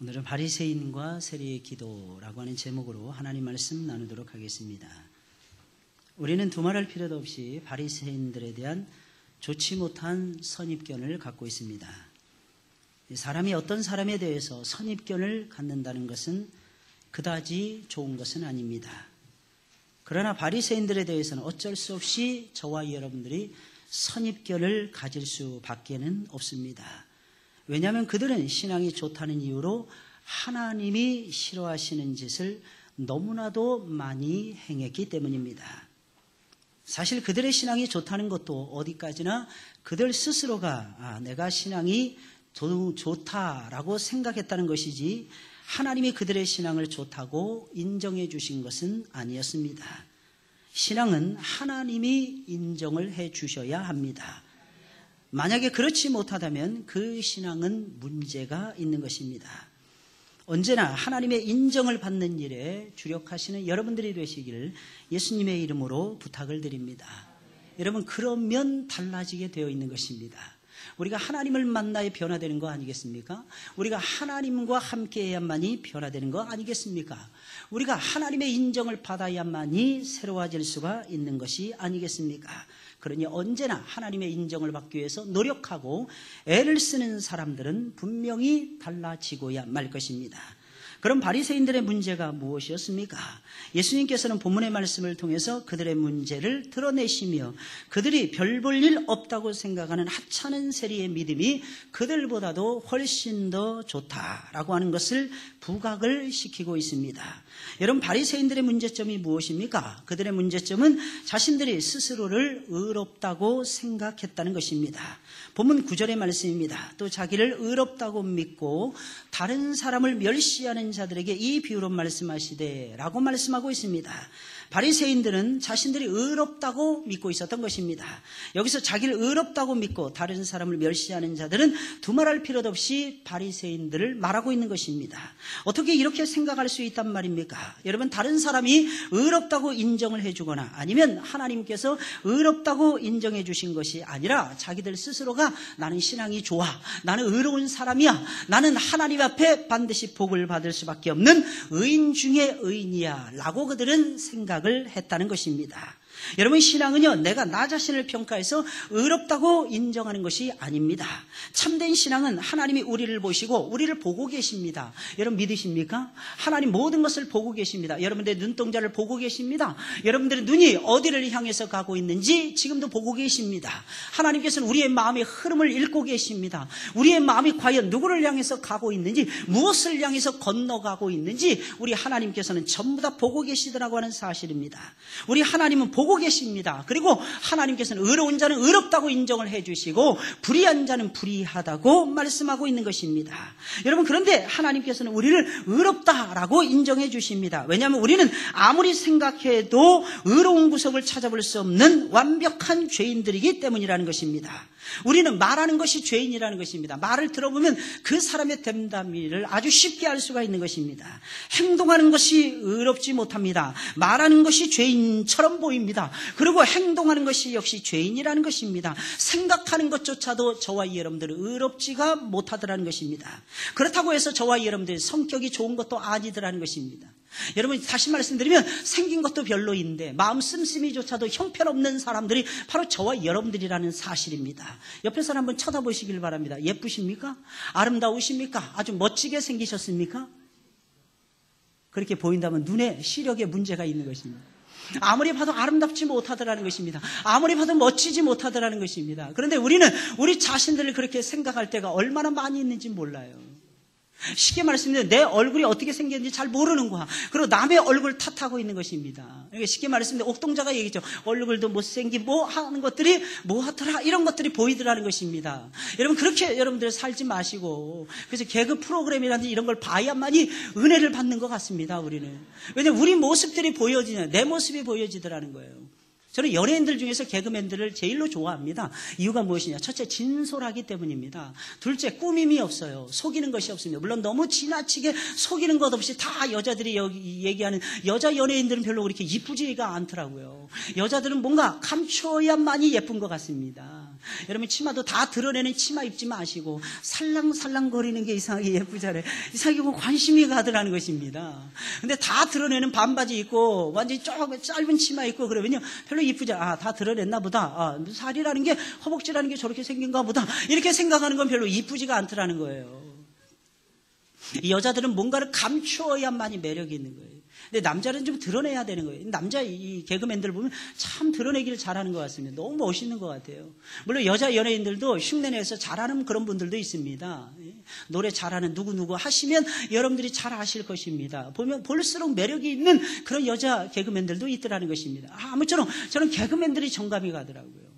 오늘은 바리새인과 세리의 기도라고 하는 제목으로 하나님 말씀 나누도록 하겠습니다. 우리는 두말할 필요도 없이 바리새인들에 대한 좋지 못한 선입견을 갖고 있습니다. 사람이 어떤 사람에 대해서 선입견을 갖는다는 것은 그다지 좋은 것은 아닙니다. 그러나 바리새인들에 대해서는 어쩔 수 없이 저와 여러분들이 선입견을 가질 수밖에는 없습니다. 왜냐하면 그들은 신앙이 좋다는 이유로 하나님이 싫어하시는 짓을 너무나도 많이 행했기 때문입니다. 사실 그들의 신앙이 좋다는 것도 어디까지나 그들 스스로가 내가 신앙이 좋다라고 생각했다는 것이지 하나님이 그들의 신앙을 좋다고 인정해 주신 것은 아니었습니다. 신앙은 하나님이 인정을 해 주셔야 합니다. 만약에 그렇지 못하다면 그 신앙은 문제가 있는 것입니다. 언제나 하나님의 인정을 받는 일에 주력하시는 여러분들이 되시기를 예수님의 이름으로 부탁을 드립니다. 여러분, 그러면 달라지게 되어 있는 것입니다. 우리가 하나님을 만나야 변화되는 거 아니겠습니까? 우리가 하나님과 함께해야만이 변화되는 거 아니겠습니까? 우리가 하나님의 인정을 받아야만이 새로워질 수가 있는 것이 아니겠습니까? 그러니 언제나 하나님의 인정을 받기 위해서 노력하고 애를 쓰는 사람들은 분명히 달라지고야 말 것입니다. 그럼 바리새인들의 문제가 무엇이었습니까? 예수님께서는 본문의 말씀을 통해서 그들의 문제를 드러내시며 그들이 별 볼 일 없다고 생각하는 하찮은 세리의 믿음이 그들보다도 훨씬 더 좋다라고 하는 것을 부각을 시키고 있습니다. 여러분, 바리새인들의 문제점이 무엇입니까? 그들의 문제점은 자신들이 스스로를 의롭다고 생각했다는 것입니다. 본문 9절의 말씀입니다. 또 자기를 의롭다고 믿고 다른 사람을 멸시하는 자들에게 이 비유로 말씀하시되 라고 말씀하고 있습니다. 바리새인들은 자신들이 의롭다고 믿고 있었던 것입니다. 여기서 자기를 의롭다고 믿고 다른 사람을 멸시하는 자들은 두말할 필요도 없이 바리새인들을 말하고 있는 것입니다. 어떻게 이렇게 생각할 수 있단 말입니까? 여러분, 다른 사람이 의롭다고 인정을 해주거나 아니면 하나님께서 의롭다고 인정해 주신 것이 아니라 자기들 스스로가 나는 신앙이 좋아, 나는 의로운 사람이야, 나는 하나님 앞에 반드시 복을 받을 수밖에 없는 의인 중에 의인이야 라고 그들은 생각을 했다는 것입니다. 여러분, 신앙은요, 내가 나 자신을 평가해서 의롭다고 인정하는 것이 아닙니다. 참된 신앙은 하나님이 우리를 보시고 우리를 보고 계십니다. 여러분, 믿으십니까? 하나님 모든 것을 보고 계십니다. 여러분들의 눈동자를 보고 계십니다. 여러분들의 눈이 어디를 향해서 가고 있는지 지금도 보고 계십니다. 하나님께서는 우리의 마음의 흐름을 읽고 계십니다. 우리의 마음이 과연 누구를 향해서 가고 있는지, 무엇을 향해서 건너가고 있는지 우리 하나님께서는 전부 다 보고 계시더라고 하는 사실입니다. 우리 하나님은 보고 계십니다. 그리고 하나님께서는 의로운 자는 의롭다고 인정을 해주시고 불의한 자는 불의하다고 말씀하고 있는 것입니다. 여러분, 그런데 하나님께서는 우리를 의롭다라고 인정해 주십니다. 왜냐하면 우리는 아무리 생각해도 의로운 구석을 찾아볼 수 없는 완벽한 죄인들이기 때문이라는 것입니다. 우리는 말하는 것이 죄인이라는 것입니다. 말을 들어보면 그 사람의 됨담이를 아주 쉽게 알 수가 있는 것입니다. 행동하는 것이 의롭지 못합니다. 말하는 것이 죄인처럼 보입니다. 그리고 행동하는 것이 역시 죄인이라는 것입니다. 생각하는 것조차도 저와 여러분들은 의롭지가 못하더라는 것입니다. 그렇다고 해서 저와 여러분들이 성격이 좋은 것도 아니더라는 것입니다. 여러분, 다시 말씀드리면 생긴 것도 별로인데 마음 씀씀이조차도 형편없는 사람들이 바로 저와 여러분들이라는 사실입니다. 옆에 사람 한번 쳐다보시길 바랍니다. 예쁘십니까? 아름다우십니까? 아주 멋지게 생기셨습니까? 그렇게 보인다면 눈에 시력에 문제가 있는 것입니다. 아무리 봐도 아름답지 못하더라는 것입니다. 아무리 봐도 멋지지 못하더라는 것입니다. 그런데 우리는 우리 자신들을 그렇게 생각할 때가 얼마나 많이 있는지 몰라요. 쉽게 말씀드리면 내 얼굴이 어떻게 생겼는지 잘 모르는 거야. 그리고 남의 얼굴 탓하고 있는 것입니다. 쉽게 말씀드리면 옥동자가 얘기했죠. 얼굴도 못생긴 뭐 하는 것들이 뭐 하더라, 이런 것들이 보이더라는 것입니다. 여러분, 그렇게 여러분들 살지 마시고, 그래서 개그 프로그램이라든지 이런 걸 봐야만이 은혜를 받는 것 같습니다. 우리는. 왜냐하면 우리 모습들이 보여지냐, 내 모습이 보여지더라는 거예요. 저는 연예인들 중에서 개그맨들을 제일로 좋아합니다. 이유가 무엇이냐? 첫째, 진솔하기 때문입니다. 둘째, 꾸밈이 없어요. 속이는 것이 없습니다. 물론 너무 지나치게 속이는 것 없이 다 여자들이 얘기하는 여자 연예인들은 별로 그렇게 이쁘지가 않더라고요. 여자들은 뭔가 감춰야만이 예쁜 것 같습니다. 여러분 치마도 다 드러내는 치마 입지 마시고 살랑살랑 거리는 게 이상하게 예쁘잖아요. 이상하게 보면 관심이 가더라는 것입니다. 근데 다 드러내는 반바지 입고 완전히 짧은 치마 입고 그러면요 별로 이쁘지 다 드러냈나 보다. 살이라는 게 허벅지라는 게 저렇게 생긴가 보다. 이렇게 생각하는 건 별로 이쁘지가 않더라는 거예요. 이 여자들은 뭔가를 감추어야만이 매력이 있는 거예요. 근데 남자는 좀 드러내야 되는 거예요. 남자 이 개그맨들 보면 참 드러내기를 잘하는 것 같습니다. 너무 멋있는 것 같아요. 물론 여자 연예인들도 흉내내서 잘하는 그런 분들도 있습니다. 노래 잘하는 누구누구 하시면 여러분들이 잘 아실 것입니다. 보면 볼수록 매력이 있는 그런 여자 개그맨들도 있더라는 것입니다. 아무쪼록 저는 개그맨들이 정감이 가더라고요.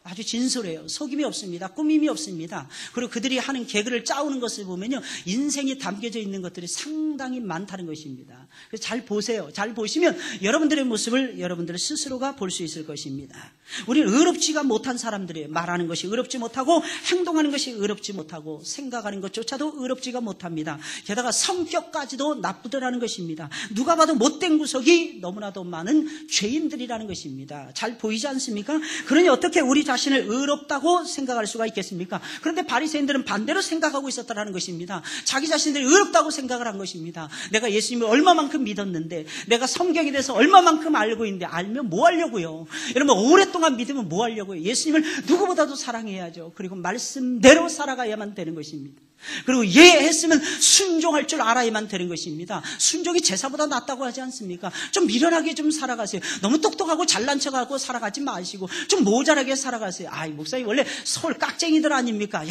아주 진솔해요. 속임이 없습니다. 꾸밈이 없습니다. 그리고 그들이 하는 개그를 짜오는 것을 보면요, 인생이 담겨져 있는 것들이 상당히 많다는 것입니다. 그래서 잘 보세요. 잘 보시면 여러분들의 모습을 여러분들 스스로가 볼 수 있을 것입니다. 우리는 의롭지가 못한 사람들이에요. 말하는 것이 의롭지 못하고 행동하는 것이 의롭지 못하고 생각하는 것조차도 의롭지가 못합니다. 게다가 성격까지도 나쁘더라는 것입니다. 누가 봐도 못된 구석이 너무나도 많은 죄인들이라는 것입니다. 잘 보이지 않습니까? 그러니 어떻게 우리 자신을 의롭다고 생각할 수가 있겠습니까? 그런데 바리새인들은 반대로 생각하고 있었다는 것입니다. 자기 자신들이 의롭다고 생각을 한 것입니다. 내가 예수님을 얼마만큼 믿었는데, 내가 성경에 대해서 얼마만큼 알고 있는데, 알면 뭐 하려고요? 여러분 오랫동안 믿으면 뭐 하려고요? 예수님을 누구보다도 사랑해야죠. 그리고 말씀대로 살아가야만 되는 것입니다. 그리고 예했으면 순종할 줄 알아야만 되는 것입니다. 순종이 제사보다 낫다고 하지 않습니까? 좀 미련하게 좀 살아가세요. 너무 똑똑하고 잘난 척하고 살아가지 마시고 좀 모자라게 살아가세요. 목사님 원래 서울 깍쟁이들 아닙니까?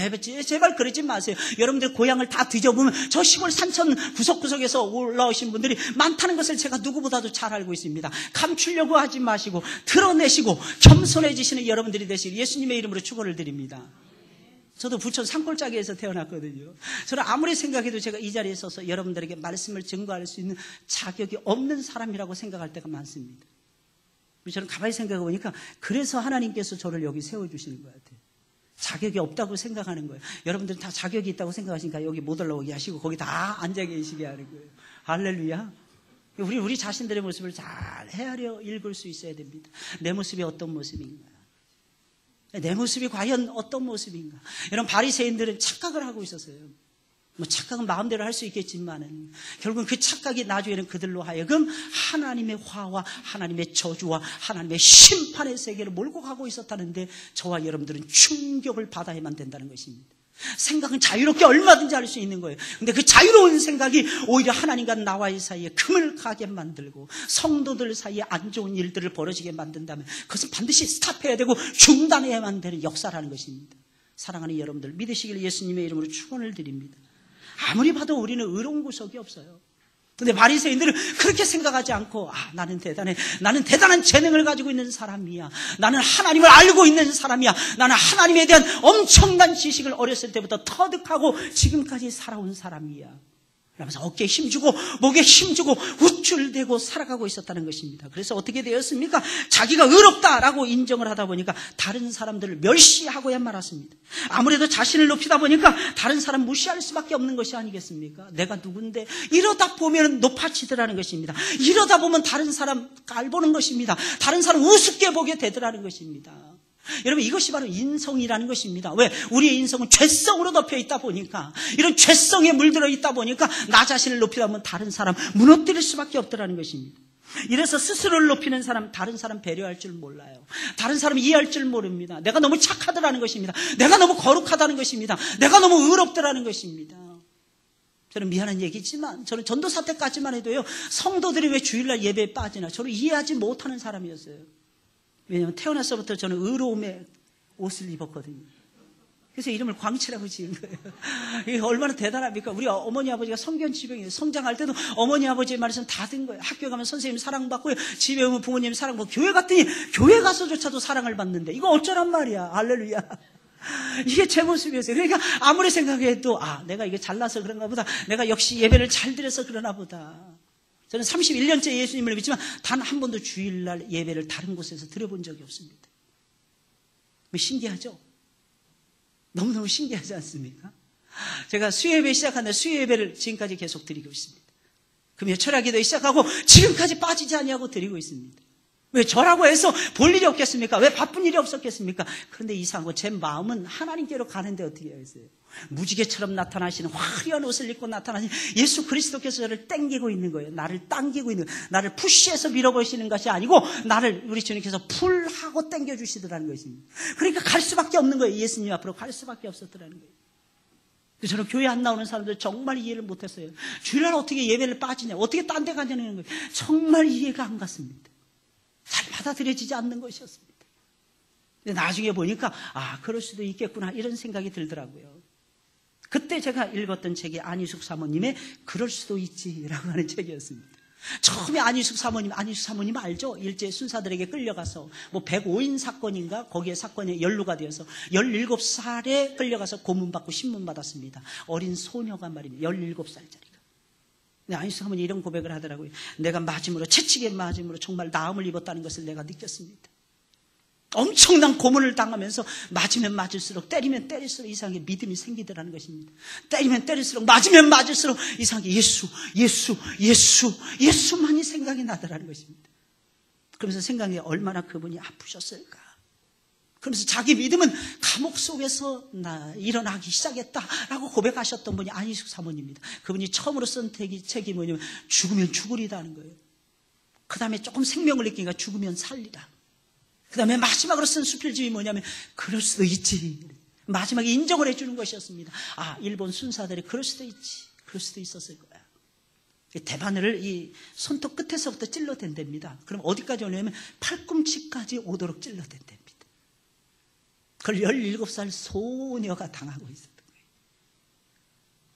제발 그러지 마세요. 여러분들 고향을 다 뒤져보면 저 시골 산천 구석구석에서 올라오신 분들이 많다는 것을 제가 누구보다도 잘 알고 있습니다. 감추려고 하지 마시고 드러내시고 겸손해지시는 여러분들이 되시길 예수님의 이름으로 축원을 드립니다. 저도 부천 산골짜기에서 태어났거든요. 저는 아무리 생각해도 제가 이 자리에 서서 여러분들에게 말씀을 증거할 수 있는 자격이 없는 사람이라고 생각할 때가 많습니다. 저는 가만히 생각해 보니까 그래서 하나님께서 저를 여기 세워주시는 것 같아요. 자격이 없다고 생각하는 거예요. 여러분들은 다 자격이 있다고 생각하시니까 여기 못 올라오게 하시고 거기 다 앉아 계시게 하는 거예요. 할렐루야. 우리 자신들의 모습을 잘 헤아려 읽을 수 있어야 됩니다. 내 모습이 어떤 모습인가? 내 모습이 과연 어떤 모습인가? 이런 바리새인들은 착각을 하고 있었어요. 착각은 마음대로 할 수 있겠지만은 결국은 그 착각이 나중에는 그들로 하여금 하나님의 화와 하나님의 저주와 하나님의 심판의 세계를 몰고 가고 있었다는데 저와 여러분들은 충격을 받아야만 된다는 것입니다. 생각은 자유롭게 얼마든지 할 수 있는 거예요. 근데 그 자유로운 생각이 오히려 하나님과 나와의 사이에 금을 가게 만들고 성도들 사이에 안 좋은 일들을 벌어지게 만든다면 그것은 반드시 스탑해야 되고 중단해야만 되는 역사라는 것입니다. 사랑하는 여러분들 믿으시길 예수님의 이름으로 축원을 드립니다. 아무리 봐도 우리는 의로운 구석이 없어요. 근데 바리새인들은 그렇게 생각하지 않고 나는 대단해. 나는 대단한 재능을 가지고 있는 사람이야. 나는 하나님을 알고 있는 사람이야. 나는 하나님에 대한 엄청난 지식을 어렸을 때부터 터득하고 지금까지 살아온 사람이야. 그러면서 어깨에 힘주고 목에 힘주고 우쭐대고 살아가고 있었다는 것입니다. 그래서 어떻게 되었습니까? 자기가 의롭다라고 인정을 하다 보니까 다른 사람들을 멸시하고야 말았습니다. 아무래도 자신을 높이다 보니까 다른 사람 무시할 수밖에 없는 것이 아니겠습니까? 내가 누군데? 이러다 보면 높아지더라는 것입니다. 이러다 보면 다른 사람 깔보는 것입니다. 다른 사람 우습게 보게 되더라는 것입니다. 여러분 이것이 바로 인성이라는 것입니다. 왜? 우리의 인성은 죄성으로 덮여 있다 보니까 이런 죄성에 물들어 있다 보니까 나 자신을 높이다 보면 다른 사람 무너뜨릴 수밖에 없더라는 것입니다. 이래서 스스로를 높이는 사람 다른 사람 배려할 줄 몰라요. 다른 사람 이해할 줄 모릅니다. 내가 너무 착하더라는 것입니다. 내가 너무 거룩하다는 것입니다. 내가 너무 의롭더라는 것입니다. 저는 미안한 얘기지만 저는 전도사 때까지만 해도요 성도들이 왜 주일날 예배에 빠지나 저를 이해하지 못하는 사람이었어요. 왜냐하면 태어나서부터 저는 의로움의 옷을 입었거든요. 그래서 이름을 광치라고 지은 거예요. 이게 얼마나 대단합니까? 우리 어머니 아버지가 성견지병이에요. 성장할 때도 어머니 아버지의 말씀 다 든 거예요. 학교 가면 선생님 사랑받고요. 집에 오면 부모님 사랑받고 교회 갔더니 교회 가서조차도 사랑을 받는데 이거 어쩌란 말이야. 할렐루야. 이게 제 모습이었어요. 그러니까 아무리 생각해도 내가 이게 잘나서 그런가 보다. 내가 역시 예배를 잘 드려서 그러나 보다. 저는 31년째 예수님을 믿지만 단 한 번도 주일날 예배를 다른 곳에서 드려본 적이 없습니다. 신기하죠? 너무너무 신기하지 않습니까? 제가 수요예배 시작하는데 수요예배를 지금까지 계속 드리고 있습니다. 금요 철야기도 시작하고 지금까지 빠지지 아니하고 드리고 있습니다. 왜 저라고 해서 볼 일이 없겠습니까? 왜 바쁜 일이 없었겠습니까? 그런데 이상하고 제 마음은 하나님께로 가는데 어떻게 하겠어요? 무지개처럼 나타나시는 화려한 옷을 입고 나타나신 예수 그리스도께서 저를 땡기고 있는 거예요. 나를 당기고 있는 거예요. 나를 푸시해서 밀어버리시는 것이 아니고 나를 우리 주님께서 풀하고 당겨주시더라는 것입니다. 그러니까 갈 수밖에 없는 거예요. 예수님 앞으로 갈 수밖에 없었더라는 거예요. 저는 교회 안 나오는 사람들 정말 이해를 못했어요. 주일날 어떻게 예배를 빠지냐, 어떻게 딴 데 가냐는 거예요. 정말 이해가 안 갔습니다. 잘 받아들여지지 않는 것이었습니다. 근데 나중에 보니까 그럴 수도 있겠구나 이런 생각이 들더라고요. 그때 제가 읽었던 책이 안희숙 사모님의 그럴 수도 있지라고 하는 책이었습니다. 처음에 안희숙 사모님 알죠? 일제 순사들에게 끌려가서 105인 사건인가 거기에 사건에 연루가 되어서 17살에 끌려가서 고문받고 신문받았습니다. 어린 소녀가 말입니다. 17살짜리가. 안희숙 사모님이 이런 고백을 하더라고요. 내가 맞음으로, 채찍에 맞음으로 정말 나음을 입었다는 것을 내가 느꼈습니다. 엄청난 고문을 당하면서 맞으면 맞을수록, 때리면 때릴수록 이상하게 믿음이 생기더라는 것입니다. 때리면 때릴수록, 맞으면 맞을수록 이상하게 예수만이 생각이 나더라는 것입니다. 그러면서 생각해 얼마나 그분이 아프셨을까. 그러면서 자기 믿음은 감옥 속에서 일어나기 시작했다라고 고백하셨던 분이 안희숙 사모님입니다. 그분이 처음으로 쓴 책이 뭐냐면 죽으면 죽으리다는 거예요. 그 다음에 조금 생명을 느끼니까 죽으면 살리라. 그 다음에 마지막으로 쓴 수필집이 뭐냐면 그럴 수도 있지. 마지막에 인정을 해주는 것이었습니다. 일본 순사들이 그럴 수도 있지. 그럴 수도 있었을 거야. 대바늘을 이 손톱 끝에서부터 찔러댄답니다. 그럼 어디까지 오냐면 팔꿈치까지 오도록 찔러댄답니다. 그걸 17살 소녀가 당하고 있었던 거예요.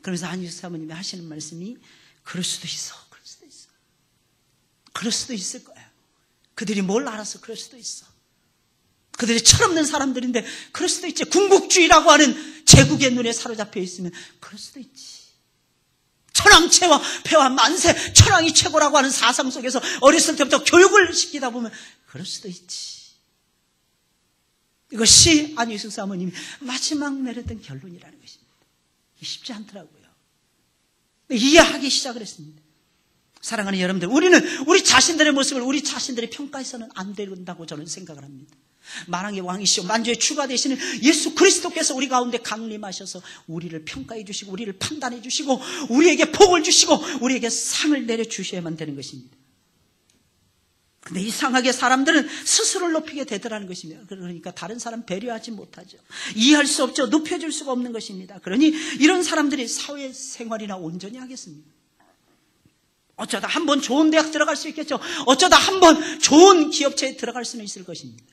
그러면서 안희숙 사모님이 하시는 말씀이 그럴 수도 있어. 그럴 수도 있어. 그럴 수도 있을 거야. 그들이 뭘 알아서 그럴 수도 있어. 그들이 철없는 사람들인데 그럴 수도 있지. 궁극주의라고 하는 제국의 눈에 사로잡혀 있으면 그럴 수도 있지. 천황체와 폐와 만세, 천황이 최고라고 하는 사상 속에서 어렸을 때부터 교육을 시키다 보면 그럴 수도 있지. 이것이 안희숙 사모님이 마지막 내렸던 결론이라는 것입니다. 쉽지 않더라고요. 이해하기 시작을 했습니다. 사랑하는 여러분들, 우리는 우리 자신들의 모습을 우리 자신들이 평가해서는 안 된다고 저는 생각을 합니다. 만왕의 왕이시오 만주의 주가 되시는 예수 그리스도께서 우리 가운데 강림하셔서 우리를 평가해 주시고 우리를 판단해 주시고 우리에게 복을 주시고 우리에게 상을 내려주셔야만 되는 것입니다. 근데 이상하게 사람들은 스스로를 높이게 되더라는 것입니다. 그러니까 다른 사람 배려하지 못하죠. 이해할 수 없죠. 높여줄 수가 없는 것입니다. 그러니 이런 사람들이 사회생활이나 온전히 하겠습니다. 어쩌다 한번 좋은 대학 들어갈 수 있겠죠. 어쩌다 한번 좋은 기업체에 들어갈 수는 있을 것입니다.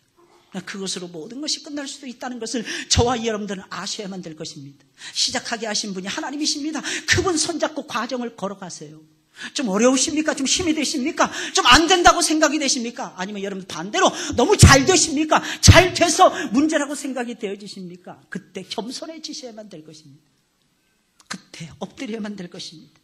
그것으로 모든 것이 끝날 수도 있다는 것을 저와 여러분들은 아셔야만 될 것입니다. 시작하게 하신 분이 하나님이십니다. 그분 손잡고 과정을 걸어가세요. 좀 어려우십니까? 좀 힘이 되십니까? 좀 안 된다고 생각이 되십니까? 아니면 여러분 반대로 너무 잘 되십니까? 잘 돼서 문제라고 생각이 되어지십니까? 그때 겸손해지셔야만 될 것입니다. 그때 엎드려야만 될 것입니다.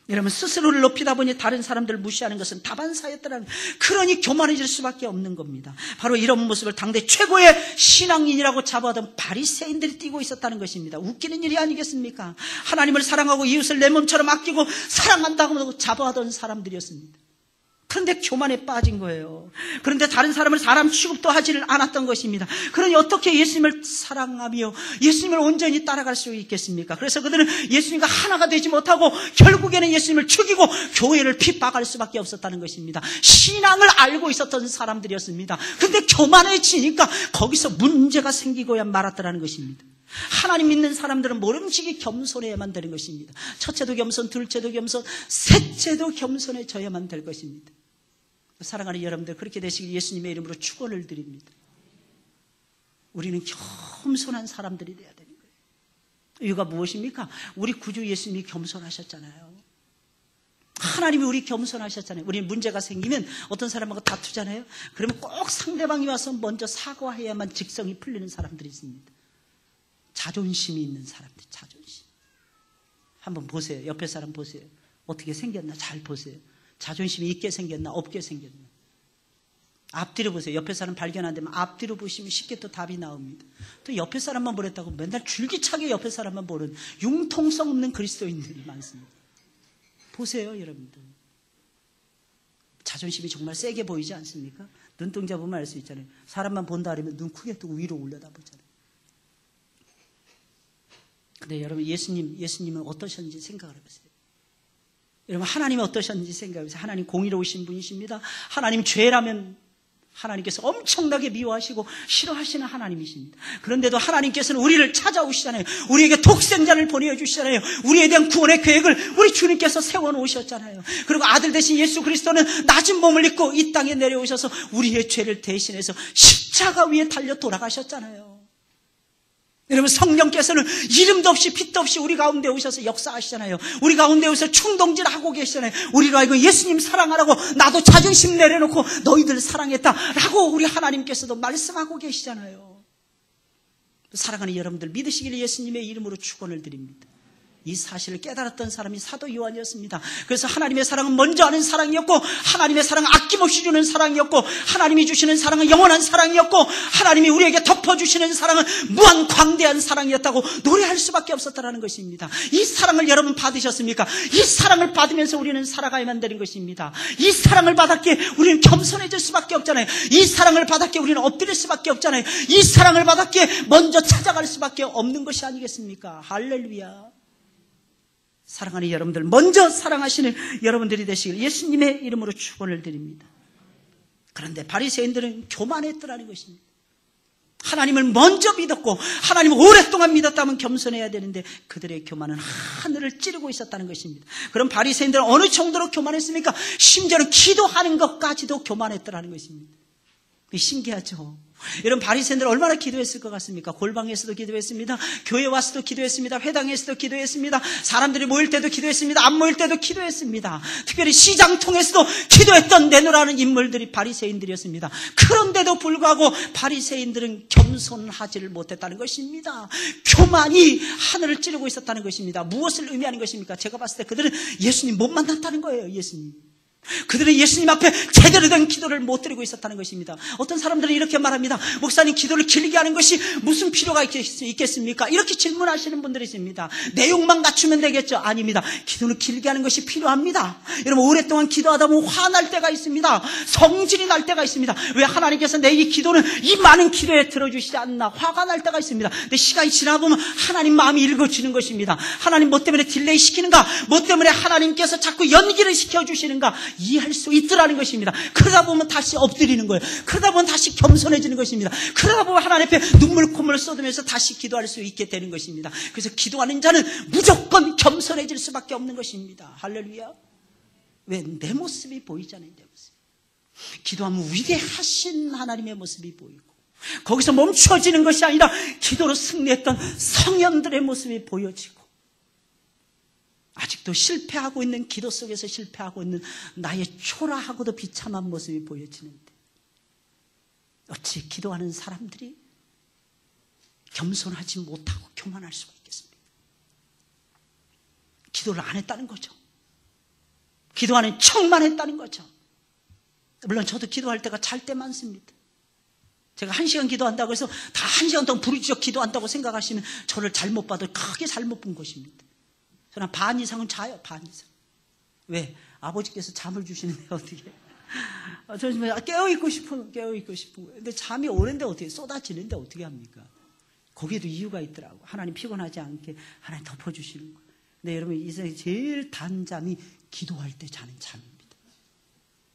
여러분 스스로를 높이다 보니 다른 사람들을 무시하는 것은 다반사였더라는, 그러니 교만해질 수밖에 없는 겁니다. 바로 이런 모습을 당대 최고의 신앙인이라고 자부하던 바리새인들이 띠고 있었다는 것입니다. 웃기는 일이 아니겠습니까? 하나님을 사랑하고 이웃을 내 몸처럼 아끼고 사랑한다고 자부하던 사람들이었습니다. 그런데 교만에 빠진 거예요. 그런데 다른 사람을 사람 취급도 하지를 않았던 것입니다. 그러니 어떻게 예수님을 사랑하며 예수님을 온전히 따라갈 수 있겠습니까? 그래서 그들은 예수님과 하나가 되지 못하고 결국에는 예수님을 죽이고 교회를 핍박할 수밖에 없었다는 것입니다. 신앙을 알고 있었던 사람들이었습니다. 그런데 교만해지니까 거기서 문제가 생기고야 말았더라는 것입니다. 하나님 믿는 사람들은 모름지기 겸손해야만 되는 것입니다. 첫째도 겸손, 둘째도 겸손, 셋째도 겸손해져야만 될 것입니다. 사랑하는 여러분들, 그렇게 되시길 예수님의 이름으로 축원을 드립니다. 우리는 겸손한 사람들이 되어야 되는 거예요. 이유가 무엇입니까? 우리 구주 예수님이 겸손하셨잖아요. 하나님이 우리 겸손하셨잖아요. 우리는 문제가 생기면 어떤 사람하고 다투잖아요. 그러면 꼭 상대방이 와서 먼저 사과해야만 직성이 풀리는 사람들이 있습니다. 자존심이 있는 사람들, 자존심. 한번 보세요. 옆에 사람 보세요. 어떻게 생겼나 잘 보세요. 자존심이 있게 생겼나 없게 생겼나. 앞뒤로 보세요. 옆에 사람 발견 안 되면 앞뒤로 보시면 쉽게 또 답이 나옵니다. 또 옆에 사람만 보랬다고 맨날 줄기차게 옆에 사람만 보는 융통성 없는 그리스도인들이 많습니다. 보세요, 여러분들. 자존심이 정말 세게 보이지 않습니까? 눈동자 보면 알 수 있잖아요. 사람만 본다 그러면 눈 크게 뜨고 위로 올려다보잖아요. 근데 여러분 예수님은 어떠셨는지 생각을 해보세요. 여러분 하나님은 어떠셨는지 생각해보세요. 하나님 공의로우신 분이십니다. 하나님 죄라면 하나님께서 엄청나게 미워하시고 싫어하시는 하나님이십니다. 그런데도 하나님께서는 우리를 찾아오시잖아요. 우리에게 독생자를 보내주시잖아요. 우리에 대한 구원의 계획을 우리 주님께서 세워놓으셨잖아요. 그리고 아들 대신 예수 그리스도는 낮은 몸을 입고 이 땅에 내려오셔서 우리의 죄를 대신해서 십자가 위에 달려 돌아가셨잖아요. 여러분 성령께서는 이름도 없이 빛도 없이 우리 가운데 오셔서 역사하시잖아요. 우리 가운데 오셔서 충동질하고 계시잖아요. 우리로 알고 예수님 사랑하라고 나도 자존심 내려놓고 너희들 사랑했다라고 우리 하나님께서도 말씀하고 계시잖아요. 사랑하는 여러분들 믿으시기를 예수님의 이름으로 축원을 드립니다. 이 사실을 깨달았던 사람이 사도 요한이었습니다. 그래서 하나님의 사랑은 먼저 하는 사랑이었고 하나님의 사랑은 아낌없이 주는 사랑이었고 하나님이 주시는 사랑은 영원한 사랑이었고 하나님이 우리에게 덮어주시는 사랑은 무한 광대한 사랑이었다고 노래할 수밖에 없었다는 것입니다. 이 사랑을 여러분 받으셨습니까? 이 사랑을 받으면서 우리는 살아가야만 되는 것입니다. 이 사랑을 받았기에 우리는 겸손해질 수밖에 없잖아요. 이 사랑을 받았기에 우리는 엎드릴 수밖에 없잖아요. 이 사랑을 받았기에 먼저 찾아갈 수밖에 없는 것이 아니겠습니까? 할렐루야. 사랑하는 여러분들, 먼저 사랑하시는 여러분들이 되시길 예수님의 이름으로 축원을 드립니다. 그런데 바리새인들은 교만했더라는 것입니다. 하나님을 먼저 믿었고 하나님을 오랫동안 믿었다면 겸손해야 되는데 그들의 교만은 하늘을 찌르고 있었다는 것입니다. 그럼 바리새인들은 어느 정도로 교만했습니까? 심지어는 기도하는 것까지도 교만했더라는 것입니다. 신기하죠? 여러분 바리새인들 얼마나 기도했을 것 같습니까? 골방에서도 기도했습니다. 교회 와서도 기도했습니다. 회당에서도 기도했습니다. 사람들이 모일 때도 기도했습니다. 안 모일 때도 기도했습니다. 특별히 시장 통해서도 기도했던 내노라는 인물들이 바리새인들이었습니다. 그런데도 불구하고 바리새인들은 겸손하지를 못했다는 것입니다. 교만이 하늘을 찌르고 있었다는 것입니다. 무엇을 의미하는 것입니까? 제가 봤을 때 그들은 예수님 못 만났다는 거예요. 예수님. 그들은 예수님 앞에 제대로 된 기도를 못 드리고 있었다는 것입니다. 어떤 사람들은 이렇게 말합니다. 목사님 기도를 길게 하는 것이 무슨 필요가 있겠습니까? 이렇게 질문하시는 분들이 있습니다. 내용만 갖추면 되겠죠? 아닙니다. 기도는 길게 하는 것이 필요합니다. 여러분 오랫동안 기도하다 보면 화날 때가 있습니다. 성질이 날 때가 있습니다. 왜 하나님께서 내 이 기도는 이 많은 기도에 들어주시지 않나 화가 날 때가 있습니다. 근데 시간이 지나보면 하나님 마음이 읽어지는 것입니다. 하나님 뭐 때문에 딜레이 시키는가? 뭐 때문에 하나님께서 자꾸 연기를 시켜주시는가? 이해할 수 있더라는 것입니다. 그러다 보면 다시 엎드리는 거예요. 그러다 보면 다시 겸손해지는 것입니다. 그러다 보면 하나님 앞에 눈물 콧물을 쏟으면서 다시 기도할 수 있게 되는 것입니다. 그래서 기도하는 자는 무조건 겸손해질 수밖에 없는 것입니다. 할렐루야. 왜? 내 모습이 보이잖아요. 내 모습. 기도하면 위대하신 하나님의 모습이 보이고 거기서 멈춰지는 것이 아니라 기도로 승리했던 성현들의 모습이 보여지고 아직도 실패하고 있는 기도 속에서 실패하고 있는 나의 초라하고도 비참한 모습이 보여지는데 어찌 기도하는 사람들이 겸손하지 못하고 교만할 수가 있겠습니까? 기도를 안 했다는 거죠. 기도하는 척만 했다는 거죠. 물론 저도 기도할 때가 잘 때 많습니다. 제가 1시간 기도한다고 해서 다 1시간 동안 부르짖어 기도한다고 생각하시면 저를 잘못 봐도 크게 잘못 본 것입니다. 저는 반 이상은 자요. 반 이상. 왜? 아버지께서 잠을 주시는데 어떻게? 저는 깨어있고 싶은 거예요. 근데 잠이 오는데 어떻게 쏟아지는데 어떻게 합니까? 거기에도 이유가 있더라고. 하나님 피곤하지 않게 하나님 덮어주시는 거예요. 근데 여러분 이 세상에 제일 단잠이 기도할 때 자는 잠입니다.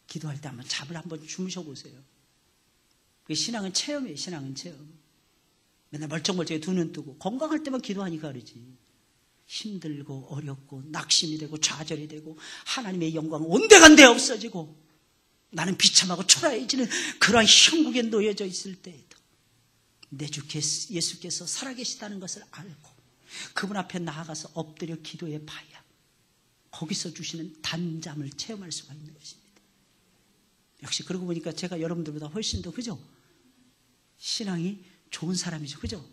기도할 때 한번 잠을 한번 주무셔 보세요. 신앙은 체험이에요. 신앙은 체험. 맨날 멀쩡멀쩡히 두 눈 뜨고 건강할 때만 기도하니까 그러지. 힘들고 어렵고 낙심이 되고 좌절이 되고 하나님의 영광 온데간데 없어지고 나는 비참하고 초라해지는 그러한 형국에 놓여져 있을 때에도 내 주 예수께서 살아계시다는 것을 알고 그분 앞에 나아가서 엎드려 기도해 봐야 거기서 주시는 단잠을 체험할 수가 있는 것입니다. 역시 그러고 보니까 제가 여러분들보다 훨씬 더 그죠? 신앙이 좋은 사람이죠. 그죠?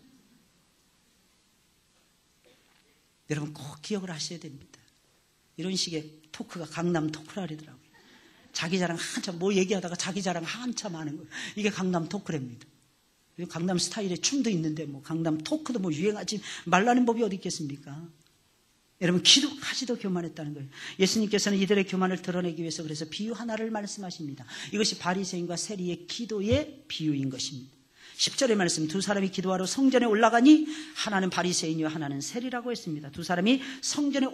여러분 꼭 기억을 하셔야 됩니다. 이런 식의 토크가 강남 토크라 그러더라고요. 자기 자랑 한참 뭐 얘기하다가 자기 자랑 한참 하는 거예요. 이게 강남 토크랍니다. 강남 스타일의 춤도 있는데 뭐 강남 토크도 뭐 유행하지 말라는 법이 어디 있겠습니까? 여러분, 기도까지도 교만했다는 거예요. 예수님께서는 이들의 교만을 드러내기 위해서 그래서 비유 하나를 말씀하십니다. 이것이 바리새인과 세리의 기도의 비유인 것입니다. 10절의 말씀, 두 사람이 기도하러 성전에 올라가니 하나는 바리새인이요 하나는 세리라고 했습니다. 두 사람이 성전에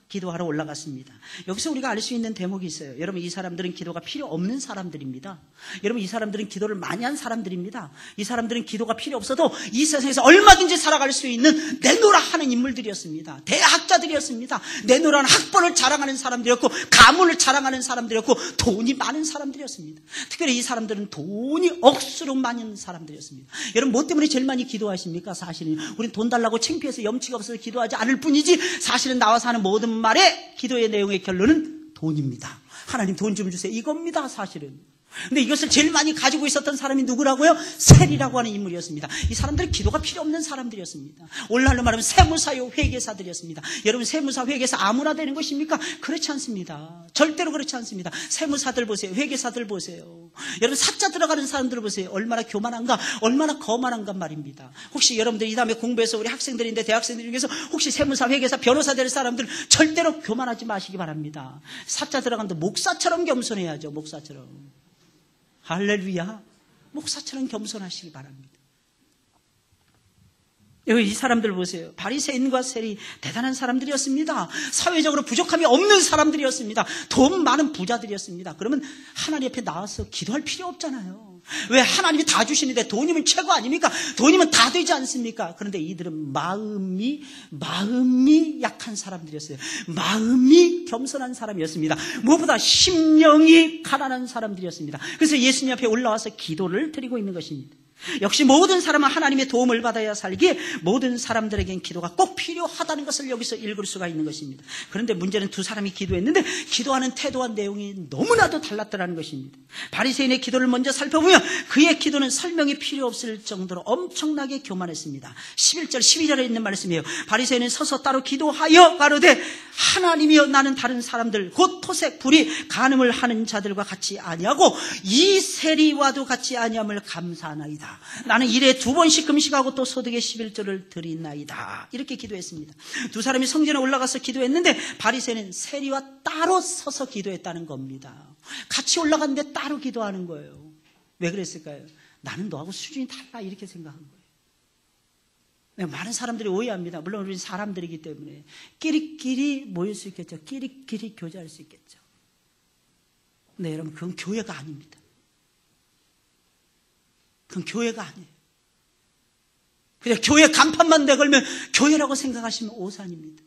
기도하러 올라갔습니다. 여기서 우리가 알 수 있는 대목이 있어요. 여러분, 이 사람들은 기도가 필요 없는 사람들입니다. 여러분, 이 사람들은 기도를 많이 한 사람들입니다. 이 사람들은 기도가 필요 없어도 이 세상에서 얼마든지 살아갈 수 있는 내노라 하는 인물들이었습니다. 대학자들이었습니다. 내노라는 학벌을 자랑하는 사람들이었고 가문을 자랑하는 사람들이었고 돈이 많은 사람들이었습니다. 특별히 이 사람들은 돈이 억수로 많은 사람들이었습니다. 여러분, 뭐 때문에 제일 많이 기도하십니까? 사실은 우리는 돈 달라고 창피해서 염치가 없어서 기도하지 않을 뿐이지, 사실은 나와서 하는 모든 말에 기도의 내용의 결론은 돈입니다. 하나님 돈 좀 주세요, 이겁니다. 사실은. 근데 이것을 제일 많이 가지고 있었던 사람이 누구라고요? 세리라고 하는 인물이었습니다. 이 사람들은 기도가 필요 없는 사람들이었습니다. 오늘날로 말하면 세무사요 회계사들이었습니다. 여러분, 세무사 회계사 아무나 되는 것입니까? 그렇지 않습니다. 절대로 그렇지 않습니다. 세무사들 보세요. 회계사들 보세요. 여러분, 사자 들어가는 사람들 보세요. 얼마나 교만한가, 얼마나 거만한가 말입니다. 혹시 여러분들이 이 다음에 공부해서 우리 학생들인데, 대학생들 중에서 혹시 세무사, 회계사, 변호사 될 사람들 절대로 교만하지 마시기 바랍니다. 사자 들어가는데 목사처럼 겸손해야죠. 목사처럼. 할렐루야. 목사처럼 겸손하시기 바랍니다. 여기 이 사람들 보세요. 바리새인과 세리, 대단한 사람들이었습니다. 사회적으로 부족함이 없는 사람들이었습니다. 돈 많은 부자들이었습니다. 그러면 하나님 앞에 나와서 기도할 필요 없잖아요. 왜? 하나님이 다 주시는데 돈이면 최고 아닙니까? 돈이면 다 되지 않습니까? 그런데 이들은 마음이 약한 사람들이었어요. 마음이 겸손한 사람이었습니다. 무엇보다 심령이 가난한 사람들이었습니다. 그래서 예수님 앞에 올라와서 기도를 드리고 있는 것입니다. 역시 모든 사람은 하나님의 도움을 받아야 살기에 모든 사람들에겐 기도가 꼭 필요하다는 것을 여기서 읽을 수가 있는 것입니다. 그런데 문제는 두 사람이 기도했는데 기도하는 태도와 내용이 너무나도 달랐더라는 것입니다. 바리새인의 기도를 먼저 살펴보면 그의 기도는 설명이 필요 없을 정도로 엄청나게 교만했습니다. 11절 12절에 있는 말씀이에요. 바리새인은 서서 따로 기도하여 가로되 하나님이여, 나는 다른 사람들 곧 토색 불의 간음을 하는 자들과 같이 아니하고 이 세리와도 같이 아니함을 감사하나이다. 나는 일에 2번씩 금식하고 또 소득의 11조를 드리나이다. 이렇게 기도했습니다. 두 사람이 성전에 올라가서 기도했는데 바리새인은 세리와 따로 서서 기도했다는 겁니다. 같이 올라갔는데 따로 기도하는 거예요. 왜 그랬을까요? 나는 너하고 수준이 달라, 이렇게 생각한 거예요. 많은 사람들이 오해합니다. 물론 우리는 사람들이기 때문에 끼리끼리 모일 수 있겠죠. 끼리끼리 교제할 수 있겠죠. 근데 여러분, 그건 교회가 아닙니다. 그건 교회가 아니에요. 그냥 교회 간판만 내걸면 교회라고 생각하시면 오산입니다.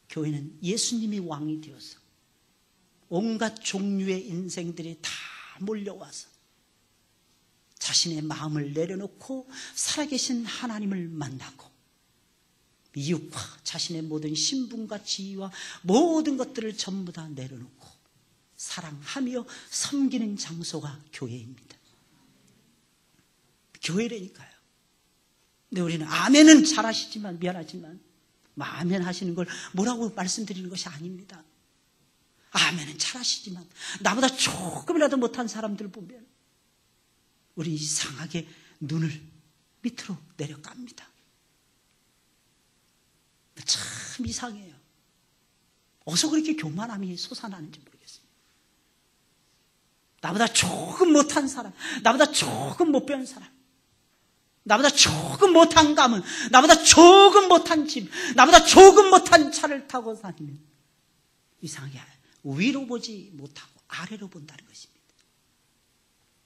교회는 예수님이 왕이 되어서 온갖 종류의 인생들이 다 몰려와서 자신의 마음을 내려놓고 살아계신 하나님을 만나고 이웃과 자신의 모든 신분과 지위와 모든 것들을 전부 다 내려놓고 사랑하며 섬기는 장소가 교회입니다. 교회라니까요. 근데 우리는 아멘은 잘하시지만, 미안하지만 아멘 하시는 걸 뭐라고 말씀드리는 것이 아닙니다. 아멘은 잘하시지만 나보다 조금이라도 못한 사람들 보면 우리 이상하게 눈을 밑으로 내려갑니다. 참 이상해요. 어디서 그렇게 교만함이 솟아나는지 모르겠습니다. 나보다 조금 못한 사람, 나보다 조금 못 배운 사람, 나보다 조금 못한 가문, 나보다 조금 못한 집, 나보다 조금 못한 차를 타고 다니면 이상하게 위로 보지 못하고 아래로 본다는 것입니다.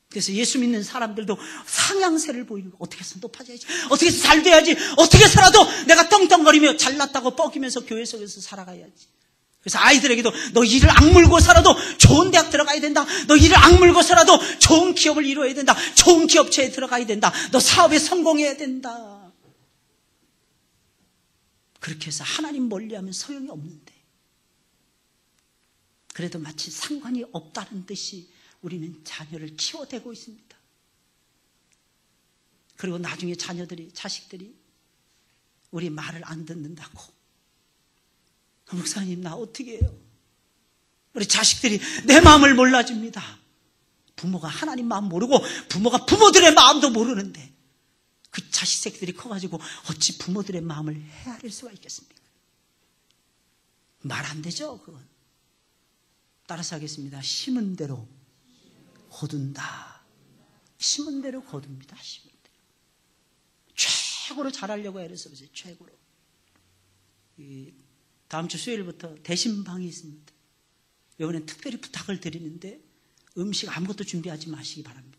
그래서 예수 믿는 사람들도 상향세를 보이는, 어떻게 해서 높아져야지, 어떻게 해서 잘 돼야지, 어떻게 해서라도 내가 떵떵거리며 잘났다고 뻐기면서 교회 속에서 살아가야지. 그래서 아이들에게도 너 이를 악물고서라도 좋은 대학 들어가야 된다, 너 이를 악물고서라도 좋은 기업을 이루어야 된다, 좋은 기업체에 들어가야 된다, 너 사업에 성공해야 된다. 그렇게 해서 하나님 멀리하면 소용이 없는데, 그래도 마치 상관이 없다는 듯이 우리는 자녀를 키워대고 있습니다. 그리고 나중에 자식들이 우리 말을 안 듣는다고, 목사님 나 어떻게 해요? 우리 자식들이 내 마음을 몰라줍니다. 부모가 하나님 마음 모르고 부모가 부모들의 마음도 모르는데 그 자식 새끼들이 커가지고 어찌 부모들의 마음을 헤아릴 수가 있겠습니까? 말 안 되죠, 그건. 따라서 하겠습니다. 심은 대로 거둔다. 심은 대로 거둡니다. 심은 대로. 최고로 잘하려고 애를 써보세요. 최고로. 다음 주 수요일부터 대신방이 있습니다. 이번엔 특별히 부탁을 드리는데 음식 아무것도 준비하지 마시기 바랍니다.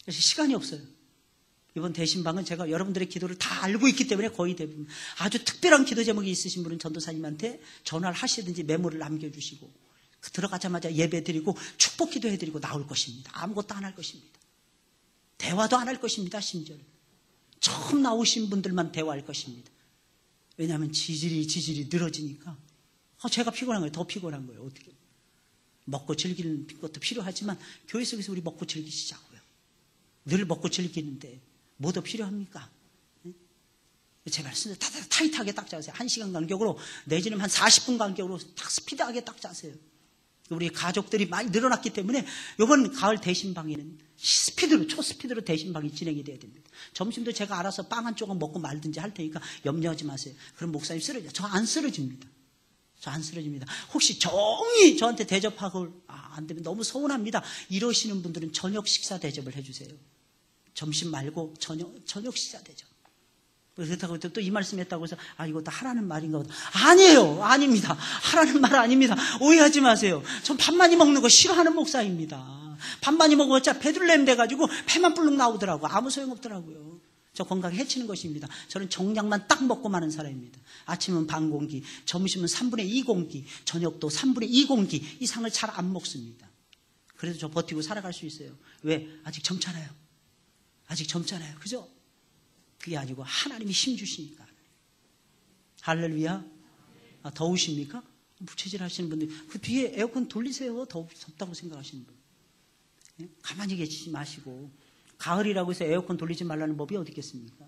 그래서 시간이 없어요. 이번 대신방은 제가 여러분들의 기도를 다 알고 있기 때문에 거의 대부분 아주 특별한 기도 제목이 있으신 분은 전도사님한테 전화를 하시든지 메모를 남겨주시고 들어가자마자 예배 드리고 축복 기도 해드리고 나올 것입니다. 아무것도 안 할 것입니다. 대화도 안 할 것입니다. 심지어는 처음 나오신 분들만 대화할 것입니다. 왜냐하면 지질이 늘어지니까 제가 피곤한 거예요. 더 피곤한 거예요. 어떻게 먹고 즐기는 것도 필요하지만 교회 속에서 우리 먹고 즐기시자고요. 늘 먹고 즐기는데 뭐 더 필요합니까? 제 말씀을 타이트하게 딱 짜세요. 1시간 간격으로 내지는 한 40분 간격으로 딱 스피드하게 딱 짜세요. 우리 가족들이 많이 늘어났기 때문에 이번 가을 대신방에는 초스피드로 대신방이 진행이 돼야 됩니다. 점심도 제가 알아서 빵 한 조각 먹고 말든지 할 테니까 염려하지 마세요. 그럼 목사님 쓰러져요. 저 안 쓰러집니다. 저 안 쓰러집니다. 혹시 정이 저한테 대접하고 안 되면 너무 서운합니다. 이러시는 분들은 저녁 식사 대접을 해주세요. 점심 말고 저녁 식사 대접. 그렇다고 또 이 말씀 했다고 해서 이거 다 하라는 말인가 보다. 아니에요. 아닙니다. 하라는 말 아닙니다. 오해하지 마세요. 전 밥 많이 먹는 거 싫어하는 목사입니다. 밥 많이 먹어봤자 배둘렘 돼가지고 배만 불룩 나오더라고. 아무 소용없더라고요. 저 건강 해치는 것입니다. 저는 정량만 딱 먹고 마는 사람입니다. 아침은 반 공기, 점심은 3분의 2 공기, 저녁도 3분의 2 공기 이상을 잘 안 먹습니다. 그래도 저 버티고 살아갈 수 있어요. 왜? 아직 젊잖아요. 아직 젊잖아요. 그죠? 그게 아니고 하나님이 힘 주시니까. 할렐루야. 더우십니까? 무체질 하시는 분들 그 뒤에 에어컨 돌리세요. 덥다고 생각하시는 분. 가만히 계시지 마시고 가을이라고 해서 에어컨 돌리지 말라는 법이 어디 있겠습니까?